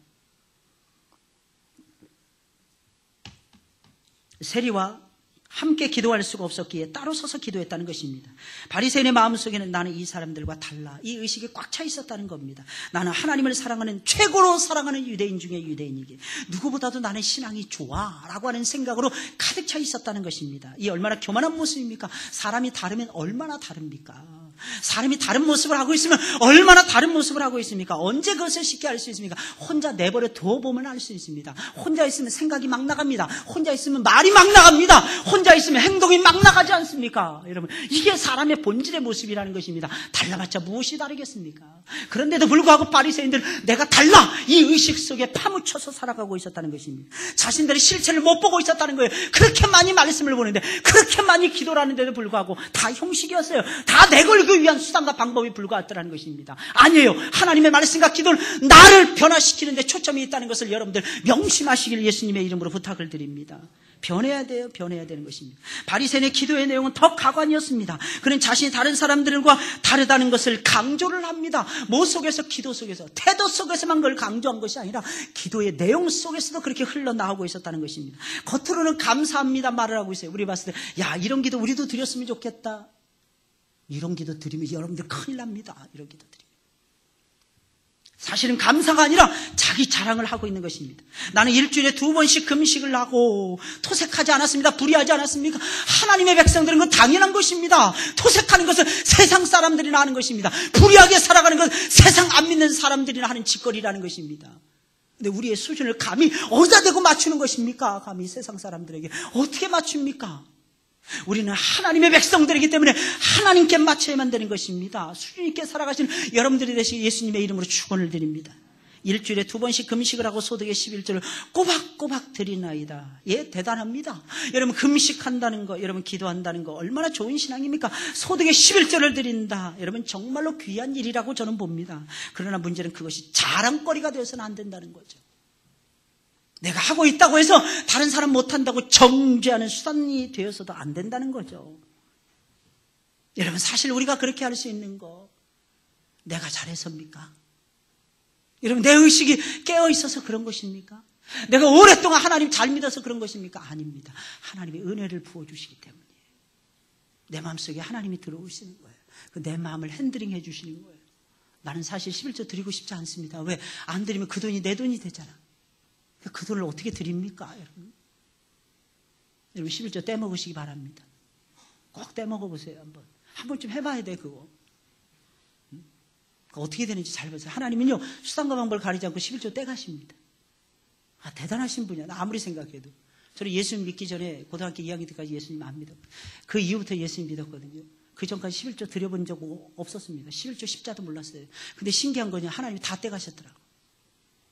세리와 함께 기도할 수가 없었기에 따로 서서 기도했다는 것입니다. 바리새인의 마음속에는 나는 이 사람들과 달라 이 의식이 꽉 차 있었다는 겁니다. 나는 하나님을 사랑하는 최고로 사랑하는 유대인 중에 유대인이기에 누구보다도 나는 신앙이 좋아 라고 하는 생각으로 가득 차 있었다는 것입니다. 이 얼마나 교만한 모습입니까? 사람이 다르면 얼마나 다릅니까? 사람이 다른 모습을 하고 있으면 얼마나 다른 모습을 하고 있습니까? 언제 그것을 쉽게 알 수 있습니까? 혼자 내버려 둬보면 알 수 있습니다. 혼자 있으면 생각이 막 나갑니다. 혼자 있으면 말이 막 나갑니다. 혼자 있으면 행동이 막 나가지 않습니까? 여러분, 이게 사람의 본질의 모습이라는 것입니다. 달라봤자 무엇이 다르겠습니까? 그런데도 불구하고 바리새인들은 내가 달라 이 의식 속에 파묻혀서 살아가고 있었다는 것입니다. 자신들의 실체를 못 보고 있었다는 거예요. 그렇게 많이 말씀을 보는데 그렇게 많이 기도를 하는데도 불구하고 다 형식이었어요. 다 내걸기 위한 수단과 방법이 불과했다는 것입니다. 아니에요. 하나님의 말씀과 기도는 나를 변화시키는 데 초점이 있다는 것을 여러분들 명심하시길 예수님의 이름으로 부탁을 드립니다. 변해야 돼요. 변해야 되는 것입니다. 바리새인의 기도의 내용은 더 가관이었습니다. 그는 자신이 다른 사람들과 다르다는 것을 강조를 합니다. 뭐 속에서? 기도 속에서. 태도 속에서만 그걸 강조한 것이 아니라 기도의 내용 속에서도 그렇게 흘러나오고 있었다는 것입니다. 겉으로는 감사합니다 말을 하고 있어요. 우리 봤을 때 이런 기도 우리도 드렸으면 좋겠다. 이런 기도 드리면 여러분들 큰일 납니다. 이런 기도 드리면. 사실은 감사가 아니라 자기 자랑을 하고 있는 것입니다. 나는 일주일에 2번씩 금식을 하고 토색하지 않았습니다. 불의하지 않았습니까? 하나님의 백성들은 그건 당연한 것입니다. 토색하는 것은 세상 사람들이나 하는 것입니다. 불의하게 살아가는 것은 세상 안 믿는 사람들이나 하는 짓거리라는 것입니다. 근데 우리의 수준을 감히 어디다 대고 맞추는 것입니까? 감히 세상 사람들에게 어떻게 맞춥니까? 우리는 하나님의 백성들이기 때문에 하나님께 맞춰야만 되는 것입니다. 수준 있게 살아가시는 여러분들이 되시기 예수님의 이름으로 축원을 드립니다. 일주일에 2번씩 금식을 하고 소득의 11조를 꼬박꼬박 드리나이다. 예, 대단합니다. 여러분 금식한다는 거, 여러분 기도한다는 거 얼마나 좋은 신앙입니까? 소득의 11조를 드린다. 여러분 정말로 귀한 일이라고 저는 봅니다. 그러나 문제는 그것이 자랑거리가 되어서는 안 된다는 거죠. 내가 하고 있다고 해서 다른 사람 못한다고 정죄하는 수단이 되어서도 안 된다는 거죠. 여러분 사실 우리가 그렇게 할 수 있는 거 내가 잘해서입니까? 여러분 내 의식이 깨어있어서 그런 것입니까? 내가 오랫동안 하나님 잘 믿어서 그런 것입니까? 아닙니다. 하나님이 은혜를 부어주시기 때문이에요. 내 마음속에 하나님이 들어오시는 거예요. 내 마음을 핸들링 해주시는 거예요. 나는 사실 11조 드리고 싶지 않습니다. 왜? 안 드리면 그 돈이 내 돈이 되잖아. 그 돈을 어떻게 드립니까, 여러분? 여러분 11조 떼먹으시기 바랍니다. 꼭 떼먹어보세요. 한 번쯤 해봐야 돼 그거. 어떻게 되는지 잘 보세요. 하나님은요 수단과 방법을 가리지 않고 11조 떼가십니다. 대단하신 분이야. 나 아무리 생각해도. 저는 예수님 믿기 전에 고등학교 2학년 때까지 예수님 안 믿었고 그 이후부터 예수님 믿었거든요. 그 전까지 11조 드려본 적 없었습니다. 11조 십자도 몰랐어요. 근데 신기한 거냐 하나님이 다 떼가셨더라고요.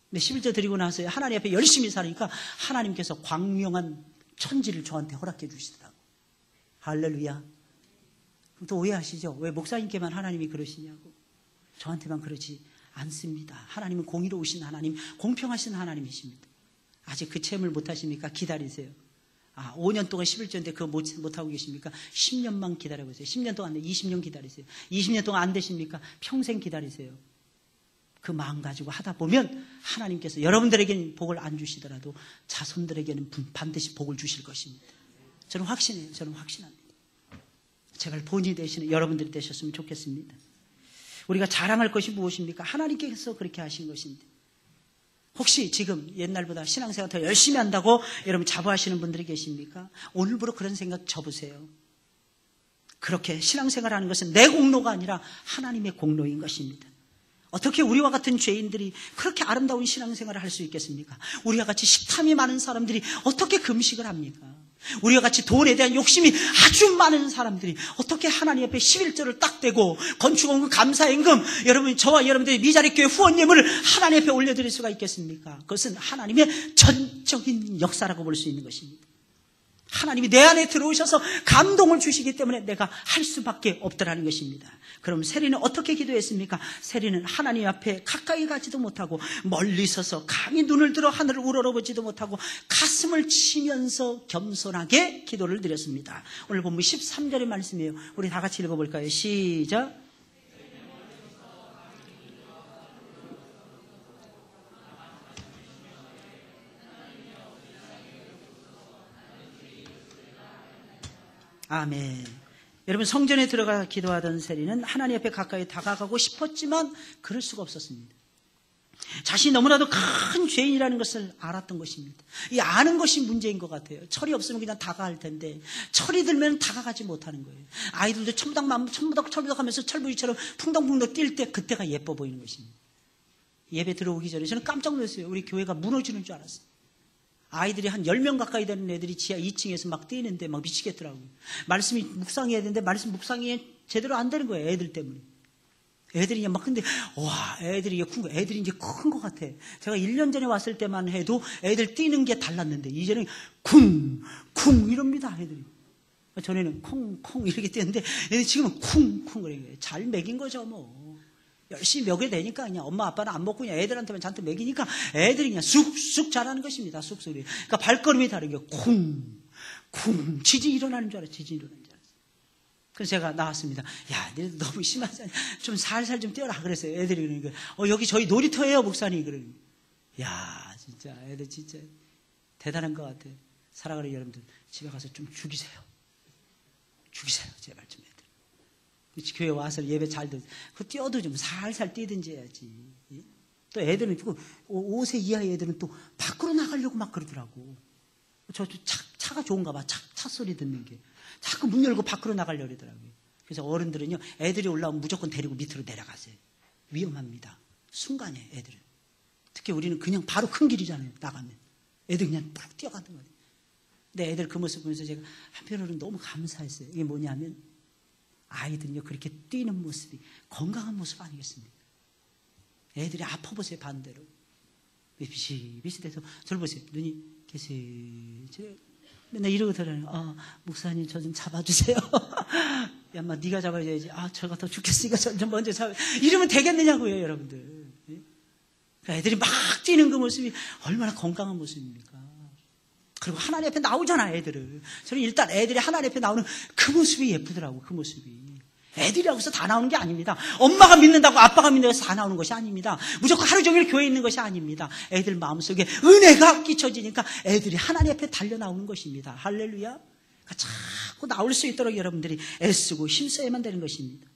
근데 11조 드리고 나서 하나님 앞에 열심히 살으니까 하나님께서 광명한 천지를 저한테 허락해 주시더라고요. 할렐루야. 그럼 또 오해하시죠? 왜 목사님께만 하나님이 그러시냐고. 저한테만 그러지 않습니다. 하나님은 공의로우신 하나님, 공평하신 하나님이십니다. 아직 그 체험을 못하십니까? 기다리세요. 5년 동안 11조인데 그거 못하고 계십니까? 10년만 기다려보세요. 10년 동안 안 돼. 20년 기다리세요. 20년 동안 안 되십니까? 평생 기다리세요. 그 마음 가지고 하다 보면 하나님께서 여러분들에게는 복을 안 주시더라도 자손들에게는 반드시 복을 주실 것입니다. 저는 확신해요. 저는 확신합니다. 제발 본이 되시는 여러분들이 되셨으면 좋겠습니다. 우리가 자랑할 것이 무엇입니까? 하나님께서 그렇게 하신 것인데 혹시 지금 옛날보다 신앙생활 더 열심히 한다고 여러분 자부하시는 분들이 계십니까? 오늘부로 그런 생각 접으세요. 그렇게 신앙생활하는 것은 내 공로가 아니라 하나님의 공로인 것입니다. 어떻게 우리와 같은 죄인들이 그렇게 아름다운 신앙생활을 할 수 있겠습니까? 우리와 같이 식탐이 많은 사람들이 어떻게 금식을 합니까? 우리와 같이 돈에 대한 욕심이 아주 많은 사람들이 어떻게 하나님 앞에 11조를 딱 대고 건축원금, 감사임금, 여러분 저와 여러분들의 미자립교회 후원금을 하나님 앞에 올려드릴 수가 있겠습니까? 그것은 하나님의 전적인 역사라고 볼 수 있는 것입니다. 하나님이 내 안에 들어오셔서 감동을 주시기 때문에 내가 할 수밖에 없더라는 것입니다. 그럼 세리는 어떻게 기도했습니까? 세리는 하나님 앞에 가까이 가지도 못하고 멀리 서서 감히 눈을 들어 하늘을 우러러보지도 못하고 가슴을 치면서 겸손하게 기도를 드렸습니다. 오늘 본문 13절의 말씀이에요. 우리 다 같이 읽어볼까요? 시작. 아멘. 여러분 성전에 들어가 기도하던 세리는 하나님 앞에 가까이 다가가고 싶었지만 그럴 수가 없었습니다. 자신이 너무나도 큰 죄인이라는 것을 알았던 것입니다. 이 아는 것이 문제인 것 같아요. 철이 없으면 그냥 다가갈 텐데 철이 들면 다가가지 못하는 거예요. 아이들도 첨부덕 하면서 철부지처럼 풍덩풍덩 뛸 때 그때가 예뻐 보이는 것입니다. 예배 들어오기 전에 저는 깜짝 놀랐어요. 우리 교회가 무너지는 줄 알았어요. 아이들이 한 10명 가까이 되는 애들이 지하 2층에서 막 뛰는데 막 미치겠더라고요. 말씀이 묵상해야 되는데 말씀 묵상이 제대로 안 되는 거예요. 애들 때문에. 애들이 막 근데 와 애들이 이제 큰 것 같아. 제가 1년 전에 왔을 때만 해도 애들 뛰는 게 달랐는데 이제는 쿵쿵 이럽니다. 애들이. 전에는 콩콩 이렇게 뛰는데 애들이 지금은 쿵쿵 그래요. 잘 먹인 거죠 뭐. 열심히 먹여야 되니까 그냥 엄마 아빠는 안 먹고 그냥 애들한테만 잔뜩 먹이니까 애들이 그냥 쑥쑥 자라는 것입니다. 쑥쑥이. 그러니까 발걸음이 다르게 쿵쿵 지진 일어나는 줄 알았어요. 지진 일어나는 줄 알았어요. 그래서 제가 나왔습니다. 야, 너희들 너무 심하지 않냐. 좀 살살 좀 뛰어라 그랬어요. 애들이 그러니까 여기 저희 놀이터예요 목사님 그러니까. 야, 진짜 애들 진짜 대단한 것 같아요. 사랑하는 여러분들 집에 가서 좀 죽이세요. 제발 좀. 교회 와서 예배 잘 듣, 그 뛰어도 좀 살살 뛰든지 해야지. 또 애들은 5세 이하의 애들은 또 밖으로 나가려고 막 그러더라고. 차가 좋은가 봐. 차 소리 듣는 게. 자꾸 문 열고 밖으로 나가려고 그러더라고요. 그래서 어른들은요, 애들이 올라오면 무조건 데리고 밑으로 내려가세요. 위험합니다. 순간에 애들은. 특히 우리는 그냥 바로 큰 길이잖아요. 나가면. 애들 그냥 막 뛰어가는 거예요. 근데 애들 그 모습 보면서 제가 한편으로는 너무 감사했어요. 이게 뭐냐면 아이들은요 그렇게 뛰는 모습이 건강한 모습 아니겠습니까? 애들이 아파보세요. 반대로 비슷해서 저를 보세요. 눈이 계세요. 맨날 이러고 들어요. 목사님 저 좀 잡아주세요. 야, 마 네가 잡아야지. 저가 더 죽겠으니까 저 좀 먼저 잡아. 이러면 되겠느냐고요, 여러분들. 그러니까 애들이 막 뛰는 그 모습이 얼마나 건강한 모습입니까? 그리고 하나님 앞에 나오잖아, 애들을. 저는 일단 애들이 하나님 앞에 나오는 그 모습이 예쁘더라고, 그 모습이. 애들이라고 해서 다 나오는 게 아닙니다. 엄마가 믿는다고 아빠가 믿는다고 해서 다 나오는 것이 아닙니다. 무조건 하루 종일 교회에 있는 것이 아닙니다. 애들 마음속에 은혜가 끼쳐지니까 애들이 하나님 앞에 달려 나오는 것입니다. 할렐루야. 그러니까 자꾸 나올 수 있도록 여러분들이 애쓰고 힘써야만 되는 것입니다.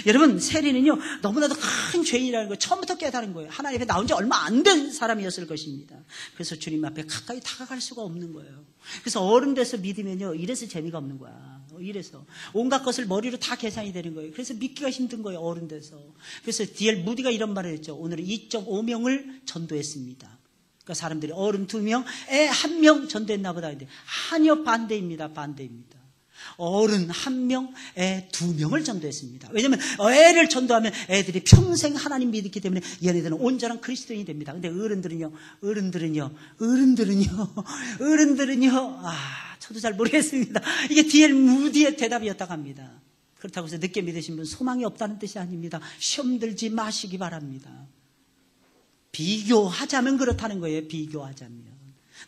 여러분, 세리는요, 너무나도 큰 죄인이라는 걸 처음부터 깨달은 거예요. 하나님 앞에 나온 지 얼마 안 된 사람이었을 것입니다. 그래서 주님 앞에 가까이 다가갈 수가 없는 거예요. 그래서 어른 돼서 믿으면요, 이래서 재미가 없는 거야. 이래서 온갖 것을 머리로 다 계산이 되는 거예요. 그래서 믿기가 힘든 거예요, 어른 돼서. 그래서 D.L. 무디가 이런 말을 했죠. 오늘은 2.5명을 전도했습니다. 그러니까 사람들이 어른 2명, 애 1명 전도했나 보다 했는데 아니요, 반대입니다. 반대입니다. 어른 1명, 애 2명을 전도했습니다. 왜냐하면 애를 전도하면 애들이 평생 하나님 믿기 때문에 얘네들은 온전한 그리스도인이 됩니다. 근데 어른들은요, 저도 잘 모르겠습니다. 이게 D.L. 무디의 대답이었다고 합니다. 그렇다고 해서 늦게 믿으신 분 소망이 없다는 뜻이 아닙니다. 시험 들지 마시기 바랍니다. 비교하자면 그렇다는 거예요. 비교하자면.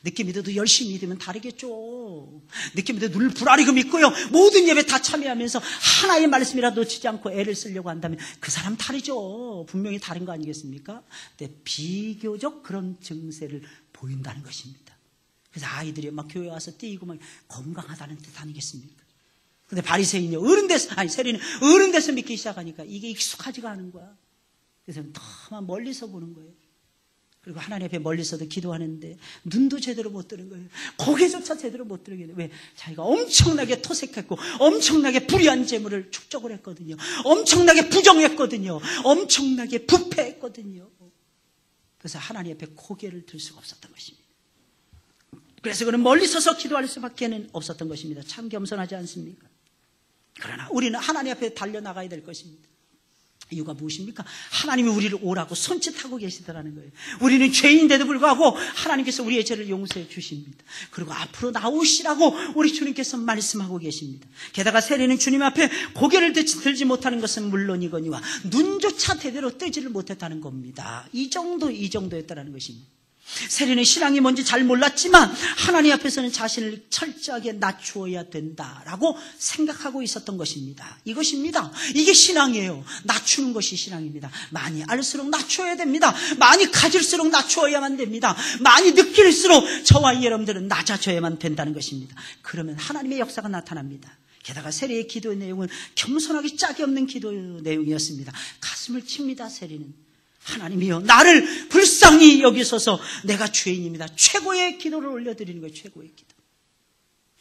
늦게 믿어도 열심히 믿으면 다르겠죠. 늦게 믿어도 늘 불아리고 믿고요, 모든 예배 다 참여하면서 하나의 말씀이라도 놓치지 않고 애를 쓰려고 한다면 그 사람 다르죠. 분명히 다른 거 아니겠습니까? 근데 비교적 그런 증세를 보인다는 것입니다. 그래서 아이들이 막 교회 와서 뛰고 막 건강하다는 뜻 아니겠습니까? 근데 바리새인요, 세리는 어른 돼서 믿기 시작하니까 이게 익숙하지가 않은 거야. 그래서 다만 멀리서 보는 거예요. 그리고 하나님 앞에 멀리서도 기도하는데 눈도 제대로 못 뜨는 거예요. 고개조차 제대로 못 들게. 왜? 자기가 엄청나게 토색했고 엄청나게 불의한 재물을 축적을 했거든요. 엄청나게 부정했거든요. 엄청나게 부패했거든요. 그래서 하나님 앞에 고개를 들 수가 없었던 것입니다. 그래서 그는 멀리 서서 기도할 수밖에 없었던 것입니다. 참 겸손하지 않습니까? 그러나 우리는 하나님 앞에 달려나가야 될 것입니다. 이유가 무엇입니까? 하나님이 우리를 오라고 손짓하고 계시더라는 거예요. 우리는 죄인인데도 불구하고 하나님께서 우리의 죄를 용서해 주십니다. 그리고 앞으로 나오시라고 우리 주님께서 말씀하고 계십니다. 게다가 세리는 주님 앞에 고개를 들지 못하는 것은 물론이거니와 눈조차 제대로 뜨지를 못했다는 겁니다. 이 정도였다는 것입니다. 세리는 신앙이 뭔지 잘 몰랐지만 하나님 앞에서는 자신을 철저하게 낮추어야 된다라고 생각하고 있었던 것입니다. 이것입니다. 이게 신앙이에요. 낮추는 것이 신앙입니다. 많이 알수록 낮춰야 됩니다. 많이 가질수록 낮추어야만 됩니다. 많이 느낄수록 저와 여러분들은 낮아져야만 된다는 것입니다. 그러면 하나님의 역사가 나타납니다. 게다가 세리의 기도의 내용은 겸손하기 짝이 없는 기도 내용이었습니다. 가슴을 칩니다. 세리는. 하나님이여, 나를 불쌍히 여기소서. 내가 죄인입니다. 최고의 기도를 올려드리는 거예요. 최고의 기도.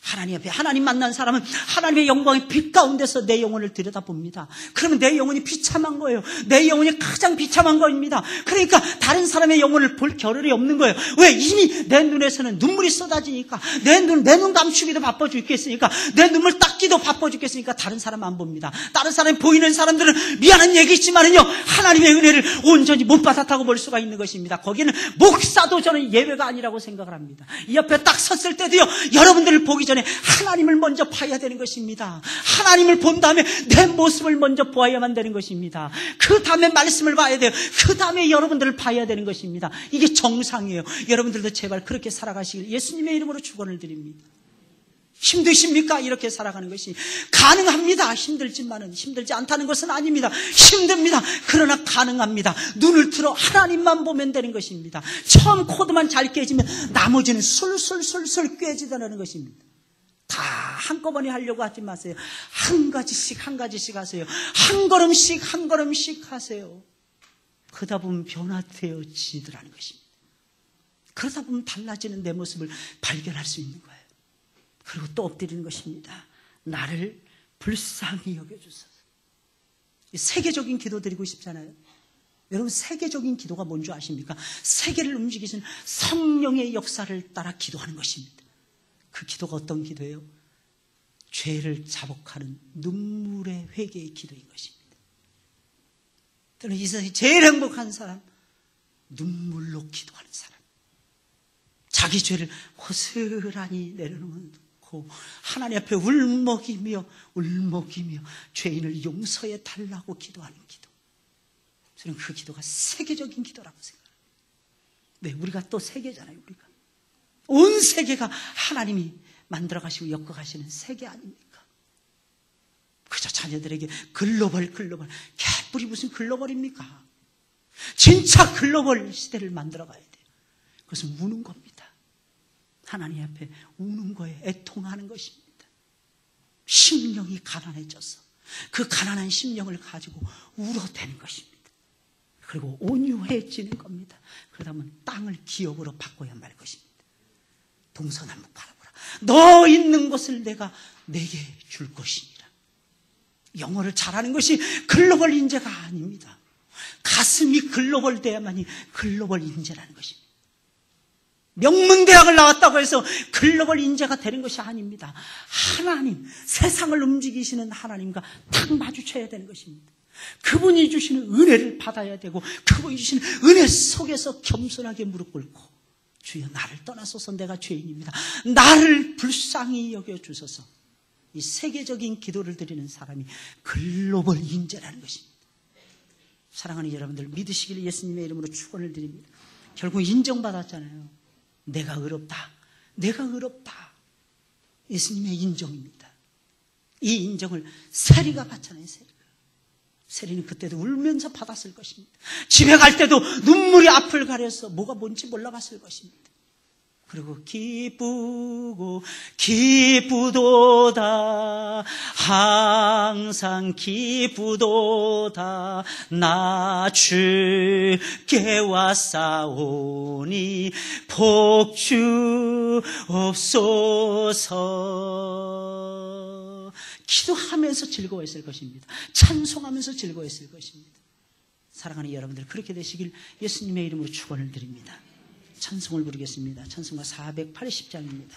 하나님 앞에, 하나님 만난 사람은 하나님의 영광의 빛 가운데서 내 영혼을 들여다봅니다. 그러면 내 영혼이 비참한 거예요. 내 영혼이 가장 비참한 거입니다. 그러니까 다른 사람의 영혼을 볼 겨를이 없는 거예요. 왜? 이미 내 눈에서는 눈물이 쏟아지니까, 내 눈 감추기도 바빠 죽겠으니까, 내 눈물 닦기도 바빠 죽겠으니까 다른 사람 안 봅니다. 다른 사람이 보이는 사람들은 미안한 얘기있지만은요, 하나님의 은혜를 온전히 못 받았다고 볼 수가 있는 것입니다. 거기는 목사도 저는 예외가 아니라고 생각을 합니다. 이 옆에 딱 섰을 때도요, 여러분들을 보기 전에 하나님을 먼저 봐야 되는 것입니다. 하나님을 본 다음에 내 모습을 먼저 보아야만 되는 것입니다. 그 다음에 말씀을 봐야 돼요. 그 다음에 여러분들을 봐야 되는 것입니다. 이게 정상이에요. 여러분들도 제발 그렇게 살아가시길 예수님의 이름으로 축원을 드립니다. 힘드십니까? 이렇게 살아가는 것이 가능합니다. 힘들지만은 힘들지 않다는 것은 아닙니다. 힘듭니다. 그러나 가능합니다. 눈을 들어 하나님만 보면 되는 것입니다. 처음 코드만 잘 깨지면 나머지는 술술술술 깨지다는 것입니다. 다 한꺼번에 하려고 하지 마세요. 한 가지씩 하세요. 한 걸음씩 하세요. 그러다 보면 변화되어지더라는 것입니다. 그러다 보면 달라지는 내 모습을 발견할 수 있는 거예요. 그리고 또 엎드리는 것입니다. 나를 불쌍히 여겨주소서. 세계적인 기도 드리고 싶잖아요. 여러분, 세계적인 기도가 뭔지 아십니까? 세계를 움직이시는 성령의 역사를 따라 기도하는 것입니다. 그 기도가 어떤 기도예요? 죄를 자복하는 눈물의 회개의 기도인 것입니다. 저는 이 세상에 제일 행복한 사람, 눈물로 기도하는 사람. 자기 죄를 고스란히 내려놓고 하나님 앞에 울먹이며 죄인을 용서해 달라고 기도하는 기도. 저는 그 기도가 세계적인 기도라고 생각합니다. 네, 우리가 또 세계잖아요. 우리가 온 세계가 하나님이 만들어가시고 엮어가시는 세계 아닙니까? 그저 자녀들에게 글로벌 개뿔이 무슨 글로벌입니까? 진짜 글로벌 시대를 만들어가야 돼요. 그것은 우는 겁니다. 하나님 앞에 우는 거에 애통하는 것입니다. 심령이 가난해져서 그 가난한 심령을 가지고 울어대는 것입니다. 그리고 온유해지는 겁니다. 그러다 보면 땅을 기업으로 바꿔야 말 것입니다. 동서남북 바라보라. 너 있는 곳을 내가 내게 줄 것이니라. 영어를 잘하는 것이 글로벌 인재가 아닙니다. 가슴이 글로벌 돼야만이 글로벌 인재라는 것입니다. 명문대학을 나왔다고 해서 글로벌 인재가 되는 것이 아닙니다. 하나님, 세상을 움직이시는 하나님과 딱 마주쳐야 되는 것입니다. 그분이 주시는 은혜를 받아야 되고 그분이 주시는 은혜 속에서 겸손하게 무릎 꿇고 주여 나를 떠나소서 내가 죄인입니다. 나를 불쌍히 여겨주소서. 이 세계적인 기도를 드리는 사람이 글로벌 인재라는 것입니다. 사랑하는 여러분들 믿으시기를 예수님의 이름으로 축원을 드립니다. 결국 인정받았잖아요. 내가 의롭다. 내가 의롭다. 예수님의 인정입니다. 이 인정을 세리가 받잖아요. 세리는 그때도 울면서 받았을 것입니다. 집에 갈 때도 눈물이 앞을 가려서 뭐가 뭔지 몰라봤을 것입니다. 그리고 기쁘도다 항상 기쁘도다 나 주께 왔사오니 복주옵소서. 기도하면서 즐거워했을 것입니다. 찬송하면서 즐거워했을 것입니다. 사랑하는 여러분들 그렇게 되시길 예수님의 이름으로 축원을 드립니다. 찬송을 부르겠습니다. 찬송가 480장입니다.